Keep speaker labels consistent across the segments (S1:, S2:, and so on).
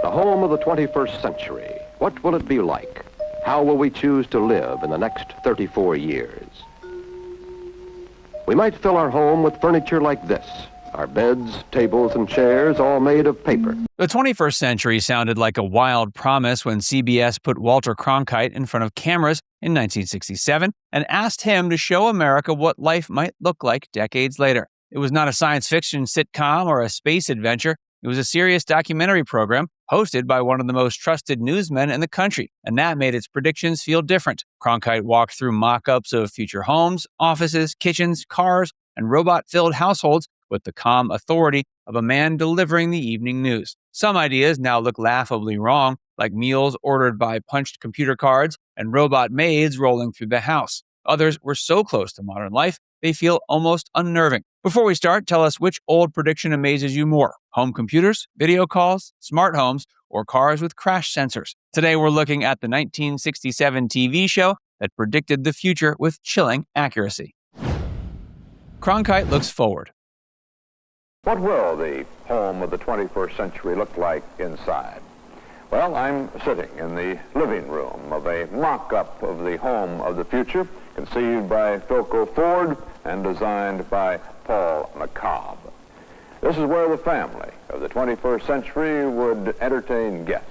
S1: The home of the 21st century. What will it be like? How will we choose to live in the next 34 years? We might fill our home with furniture like this. Our beds, tables, and chairs all made of paper.
S2: The 21st century sounded like a wild promise when CBS put Walter Cronkite in front of cameras in 1967 and asked him to show America what life might look like decades later. It was not a science fiction sitcom or a space adventure. It was a serious documentary program hosted by one of the most trusted newsmen in the country, and that made its predictions feel different. Cronkite walked through mock-ups of future homes, offices, kitchens, cars, and robot-filled households with the calm authority of a man delivering the evening news. Some ideas now look laughably wrong, like meals ordered by punched computer cards and robot maids rolling through the house. Others were so close to modern life, they feel almost unnerving. Before we start, tell us which old prediction amazes you more: home computers, video calls, smart homes, or cars with crash sensors. Today we're looking at the 1967 TV show that predicted the future with chilling accuracy. Cronkite looks forward.
S3: What will the home of the 21st century look like inside? Well, I'm sitting in the living room of a mock-up of the home of the future, conceived by Philco Ford and designed by Paul McCobb. This is where the family of the 21st century would entertain guests.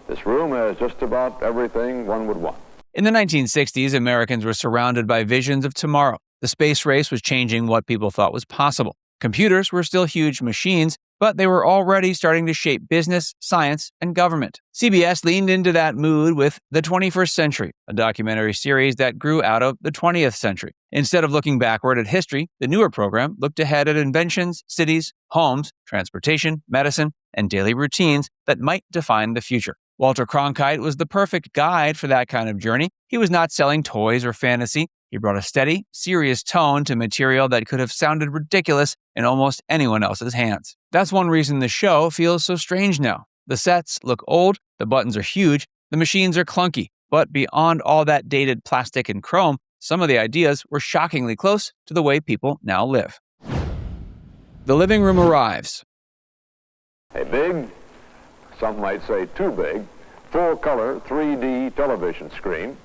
S3: This room has just about everything one would want.
S2: In the 1960s, Americans were surrounded by visions of tomorrow. The space race was changing what people thought was possible. Computers were still huge machines, but they were already starting to shape business, science, and government. CBS leaned into that mood with The 21st Century, a documentary series that grew out of the 20th century. Instead of looking backward at history, the newer program looked ahead at inventions, cities, homes, transportation, medicine, and daily routines that might define the future. Walter Cronkite was the perfect guide for that kind of journey. He was not selling toys or fantasy. He brought a steady, serious tone to material that could have sounded ridiculous in almost anyone else's hands. That's one reason the show feels so strange now. The sets look old, the buttons are huge, the machines are clunky, but beyond all that dated plastic and chrome, some of the ideas were shockingly close to the way people now live. The living room arrives.
S3: A big, some might say too big, full-color 3D television screen,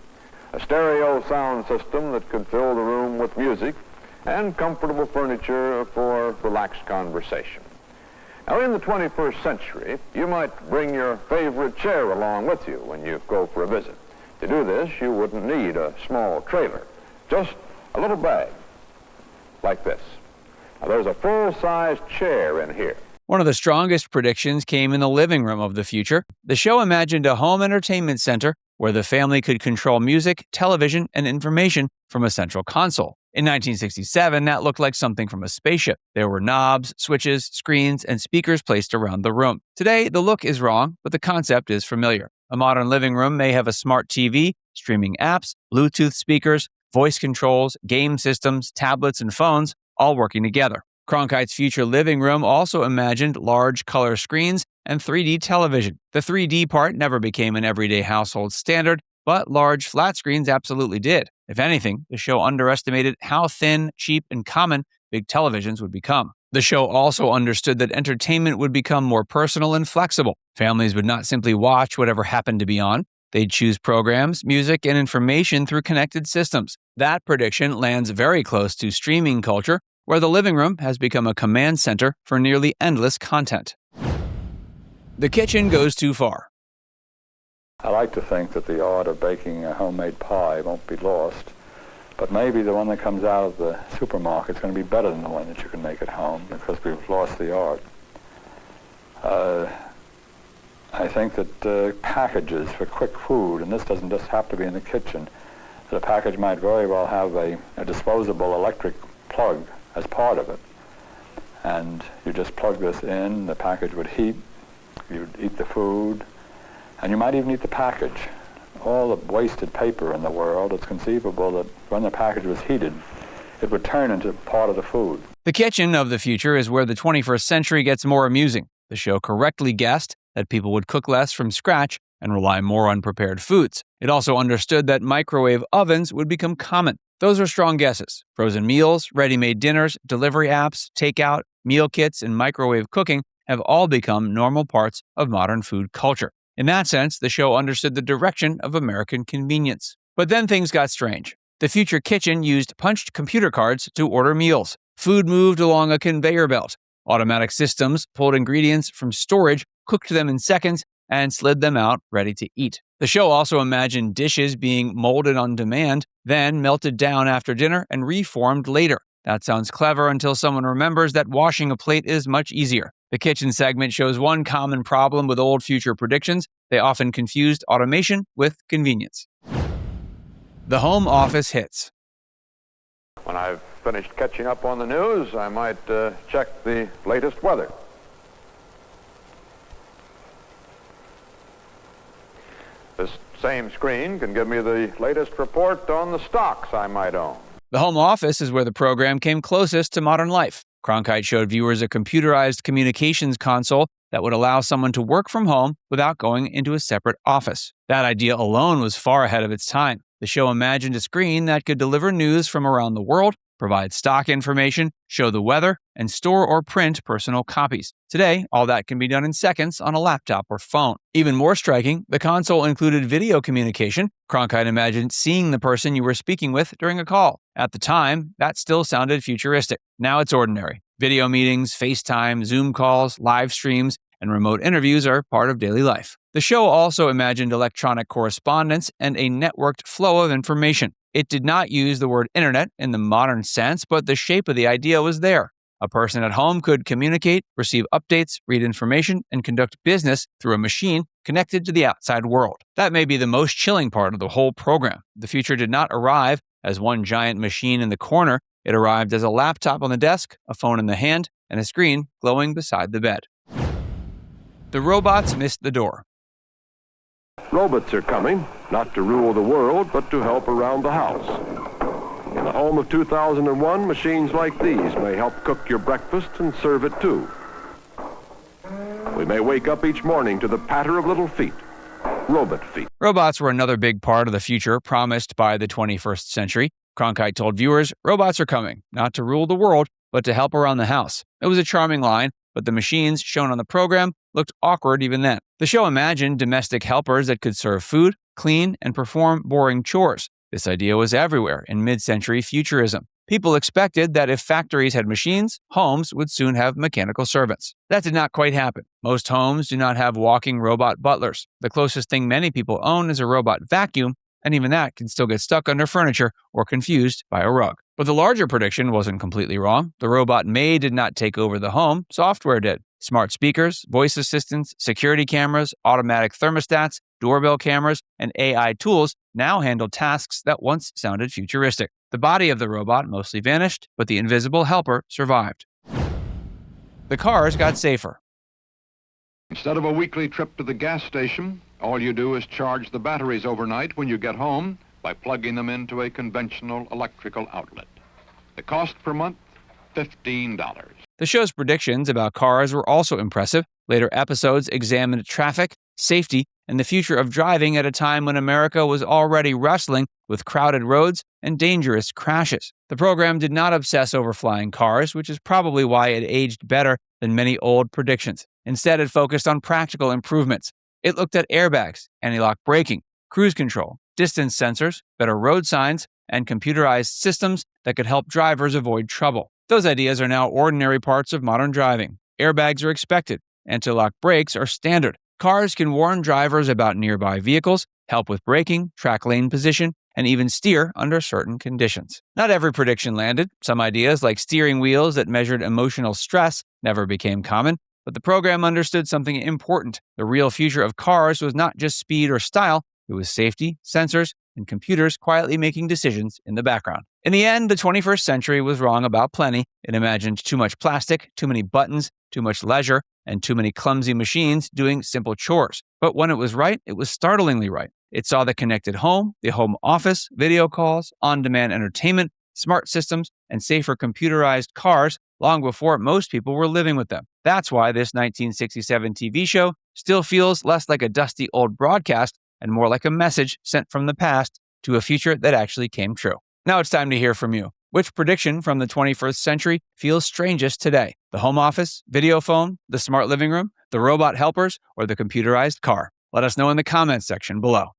S3: a stereo sound system that could fill the room with music, and comfortable furniture for relaxed conversation. Now, in the 21st century, you might bring your favorite chair along with you when you go for a visit. To do this, you wouldn't need a small trailer, just a little bag like this. Now, there's a full-size chair in here.
S2: One of the strongest predictions came in the living room of the future. The show imagined a home entertainment center where the family could control music, television, and information from a central console. In 1967, that looked like something from a spaceship. There were knobs, switches, screens, and speakers placed around the room. Today, the look is wrong, but the concept is familiar. A modern living room may have a smart TV, streaming apps, Bluetooth speakers, voice controls, game systems, tablets, and phones, all working together. Cronkite's future living room also imagined large color screens and 3D television. The 3D part never became an everyday household standard, but large flat screens absolutely did. If anything, the show underestimated how thin, cheap, and common big televisions would become. The show also understood that entertainment would become more personal and flexible. Families would not simply watch whatever happened to be on. They'd choose programs, music, and information through connected systems. That prediction lands very close to streaming culture, where the living room has become a command center for nearly endless content. The kitchen goes too far.
S4: I like to think that the art of baking a homemade pie won't be lost, but maybe the one that comes out of the supermarket is going to be better than the one that you can make at home because we've lost the art. I think that packages for quick food, and this doesn't just have to be in the kitchen, that a package might very well have a disposable electric plug as part of it. And you just plug this in, the package would heat, you'd eat the food, and you might even eat the package. All the wasted paper in the world, it's conceivable that when the package was heated, it would turn into part of the food.
S2: The kitchen of the future is where the 21st century gets more amusing. The show correctly guessed that people would cook less from scratch and rely more on prepared foods. It also understood that microwave ovens would become common. Those are strong guesses. Frozen meals, ready-made dinners, delivery apps, takeout, meal kits, and microwave cooking have all become normal parts of modern food culture. In that sense, the show understood the direction of American convenience. But then things got strange. The future kitchen used punched computer cards to order meals. Food moved along a conveyor belt. Automatic systems pulled ingredients from storage, cooked them in seconds, and slid them out ready to eat. The show also imagined dishes being molded on demand, then melted down after dinner and reformed later. That sounds clever until someone remembers that washing a plate is much easier. The kitchen segment shows one common problem with old future predictions. They often confused automation with convenience. The home office hits.
S3: When I've finished catching up on the news, I might check the latest weather. This same screen can give me the latest report on the stocks I might own.
S2: The home office is where the program came closest to modern life. Cronkite showed viewers a computerized communications console that would allow someone to work from home without going into a separate office. That idea alone was far ahead of its time. The show imagined a screen that could deliver news from around the world, provide stock information, show the weather, and store or print personal copies. Today, all that can be done in seconds on a laptop or phone. Even more striking, the console included video communication. Cronkite imagined seeing the person you were speaking with during a call. At the time, that still sounded futuristic. Now it's ordinary. Video meetings, FaceTime, Zoom calls, live streams, and remote interviews are part of daily life. The show also imagined electronic correspondence and a networked flow of information. It did not use the word internet in the modern sense, but the shape of the idea was there. A person at home could communicate, receive updates, read information, and conduct business through a machine connected to the outside world. That may be the most chilling part of the whole program. The future did not arrive as one giant machine in the corner. It arrived as a laptop on the desk, a phone in the hand, and a screen glowing beside the bed. The robots missed the door.
S1: Robots are coming, not to rule the world, but to help around the house. In the home of 2001, machines like these may help cook your breakfast and serve it too. We may wake up each morning to the patter of little feet, robot feet.
S2: Robots were another big part of the future promised by the 21st century. Cronkite told viewers, robots are coming, not to rule the world, but to help around the house. It was a charming line, but the machines shown on the program looked awkward even then. The show imagined domestic helpers that could serve food, clean, and perform boring chores. This idea was everywhere in mid-century futurism. People expected that if factories had machines, homes would soon have mechanical servants. That did not quite happen. Most homes do not have walking robot butlers. The closest thing many people own is a robot vacuum, and even that can still get stuck under furniture or confused by a rug. But the larger prediction wasn't completely wrong. The robot maid did not take over the home, software did. Smart speakers, voice assistants, security cameras, automatic thermostats, doorbell cameras, and AI tools now handle tasks that once sounded futuristic. The body of the robot mostly vanished, but the invisible helper survived. The cars got safer.
S5: Instead of a weekly trip to the gas station, all you do is charge the batteries overnight when you get home by plugging them into a conventional electrical outlet. The cost per month, $15.
S2: The show's predictions about cars were also impressive. Later episodes examined traffic, safety, and the future of driving at a time when America was already wrestling with crowded roads and dangerous crashes. The program did not obsess over flying cars, which is probably why it aged better than many old predictions. Instead, it focused on practical improvements. It looked at airbags, anti-lock braking, cruise control, distance sensors, better road signs, and computerized systems that could help drivers avoid trouble. Those ideas are now ordinary parts of modern driving. Airbags are expected. Anti-lock brakes are standard. Cars can warn drivers about nearby vehicles, help with braking, track lane position, and even steer under certain conditions. Not every prediction landed. Some ideas, like steering wheels that measured emotional stress, never became common. But the program understood something important. The real future of cars was not just speed or style. It was safety, sensors, and computers quietly making decisions in the background. In the end, the 21st century was wrong about plenty. It imagined too much plastic, too many buttons, too much leisure, and too many clumsy machines doing simple chores. But when it was right, it was startlingly right. It saw the connected home, the home office, video calls, on-demand entertainment, smart systems, and safer computerized cars long before most people were living with them. That's why this 1967 TV show still feels less like a dusty old broadcast and more like a message sent from the past to a future that actually came true. Now it's time to hear from you. Which prediction from the 21st century feels strangest today? The home office, video phone, the smart living room, the robot helpers, or the computerized car? Let us know in the comments section below.